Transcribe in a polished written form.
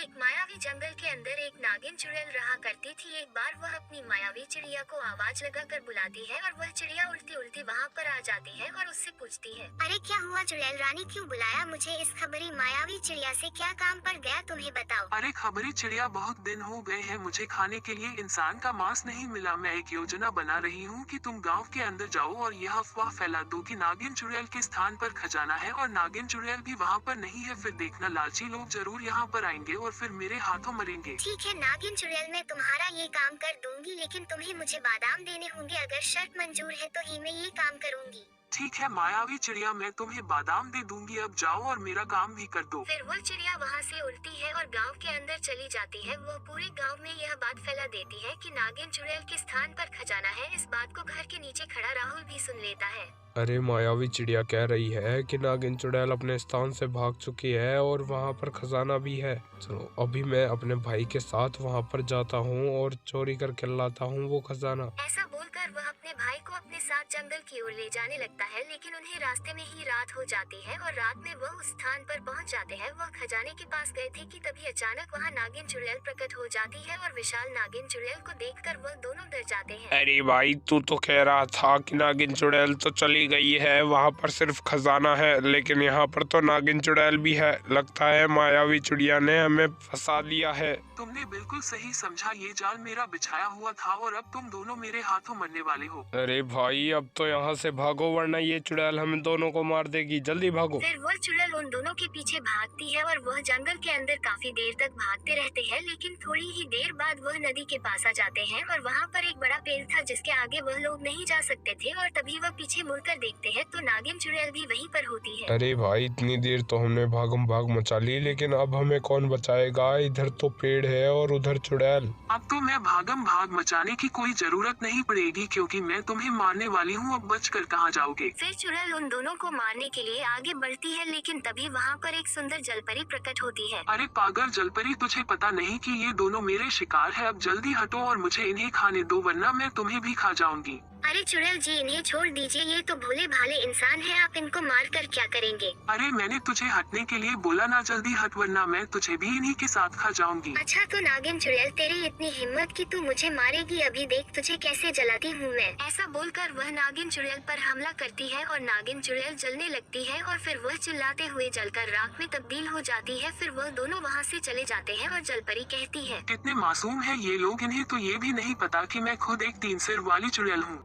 एक मायावी जंगल के अंदर एक नागिन चुड़ैल रहा करती थी। एक बार वह अपनी मायावी चिड़िया को आवाज लगाकर बुलाती है और वह चिड़िया उड़ती उड़ती वहाँ पर आ जाती है और उससे पूछती है, अरे क्या हुआ चुड़ैल रानी, क्यों बुलाया मुझे? इस खबरी मायावी चिड़िया से क्या काम पड़ गया तुम्हें, बताओ। अरे खबरी चिड़िया, बहुत दिन हो गए हैं मुझे खाने के लिए इंसान का मांस नहीं मिला। मैं एक योजना बना रही हूँ कि तुम गांव के अंदर जाओ और यह अफवाह फैला दो कि नागिन चुड़ैल के स्थान पर खजाना है और नागिन चुड़ैल भी वहाँ पर नहीं है। फिर देखना लालची लोग जरूर यहाँ पर आएंगे और फिर मेरे हाथों मरेंगे। ठीक है नागिन चुड़ैल, मैं तुम्हारा ये काम कर दूंगी, लेकिन तुम्हें मुझे बादाम देने होंगे। अगर शर्त मंजूर है तो ही मैं ये काम करूंगी। ठीक है मायावी चिड़िया, मैं तुम्हें बादाम दे दूंगी। अब जाओ और मेरा काम भी कर दो। फिर वह चिड़िया वहाँ से उड़ती है और गांव के अंदर चली जाती है। वह पूरे गांव में यह बात फैला देती है कि नागिन चुड़ैल के स्थान पर खजाना है। इस बात को घर के नीचे खड़ा राहुल भी सुन लेता है। अरे मायावी चिड़िया कह रही है कि नागिन चुड़ैल अपने स्थान से भाग चुकी है और वहाँ पर खजाना भी है। चलो अभी मैं अपने भाई के साथ वहाँ पर जाता हूँ और चोरी करके लाता हूँ वो खजाना। ऐसा बोलकर वह अपने भाई को अपने साथ जंगल की ओर ले जाने लगता है, लेकिन उन्हें रास्ते में ही रात हो जाती है और रात में वह उस स्थान पर पहुँच जाते हैं। वह खजाने के पास गए थे कि तभी अचानक वहाँ नागिन चुड़ैल प्रकट हो जाती है और विशाल नागिन चुड़ैल को देखकर वह दोनों डर जाते हैं। अरे भाई, तू तो कह रहा था कि नागिन चुड़ैल तो चली गई है, वहाँ पर सिर्फ खजाना है, लेकिन यहाँ पर तो नागिन चुड़ैल भी है। लगता है मायावी चिड़िया ने हमें फंसा लिया है। तुमने बिल्कुल सही समझा, ये जाल मेरा बिछाया हुआ था और अब तुम दोनों मेरे हाथों मरने वाले हो। अरे भाई, अब तो यहाँ से भागो वरना ये चुड़ैल हमें दोनों को मार देगी। जल्दी भागो। फिर वह चुड़ैल उन दोनों के पीछे भागती है और वह जंगल के अंदर काफी देर तक भागते रहते हैं, लेकिन थोड़ी ही देर बाद वह नदी के पास आ जाते हैं और वहाँ पर एक बड़ा पेड़ था जिसके आगे वह लोग नहीं जा सकते थे। और तभी वह पीछे मुड़कर देखते हैं तो नागिन चुड़ैल भी वहीं पर होती है। अरे भाई, इतनी देर तो हमने भागम भाग मचा ली, लेकिन अब हमें कौन बचाएगा? इधर तो पेड़ है और उधर चुड़ैल। अब तो मैं भागम भाग मचाने की कोई जरूरत नहीं पड़ेगी क्योंकि मैं तुम्हें मारने वाली हूँ। अब बचकर कहाँ जाओगे? फिर चुड़ैल उन दोनों को मारने के लिए आगे बढ़ती है, लेकिन तभी वहाँ पर एक सुंदर जलपरी प्रकट होती है। अरे पागल जलपरी, तुझे पता नहीं कि ये दोनों मेरे शिकार है? अब जल्दी हटो और मुझे इन्हें खाने दो वरना मैं तुम्हें भी खा जाऊंगी। अरे चुड़ैल जी, इन्हें छोड़ दीजिए, ये तो भोले भाले इंसान हैं, आप इनको मार कर क्या करेंगे? अरे मैंने तुझे हटने के लिए बोला ना, जल्दी हट वरना मैं तुझे भी इन्हीं के साथ खा जाऊंगी। अच्छा तो नागिन चुड़ैल, तेरी इतनी हिम्मत कि तू मुझे मारेगी? अभी देख तुझे कैसे जलाती हूँ मैं। ऐसा बोलकर वह नागिन चुड़ैल पर हमला करती है और नागिन चुड़ैल जलने लगती है और फिर वह चिल्लाते हुए जलकर राख में तब्दील हो जाती है। फिर वह दोनों वहाँ से चले जाते हैं और जलपरी कहती है, कितने मासूम है ये लोग, इन्हें तो ये भी नहीं पता कि मैं खुद एक 3 सिर वाली चुड़ैल हूँ।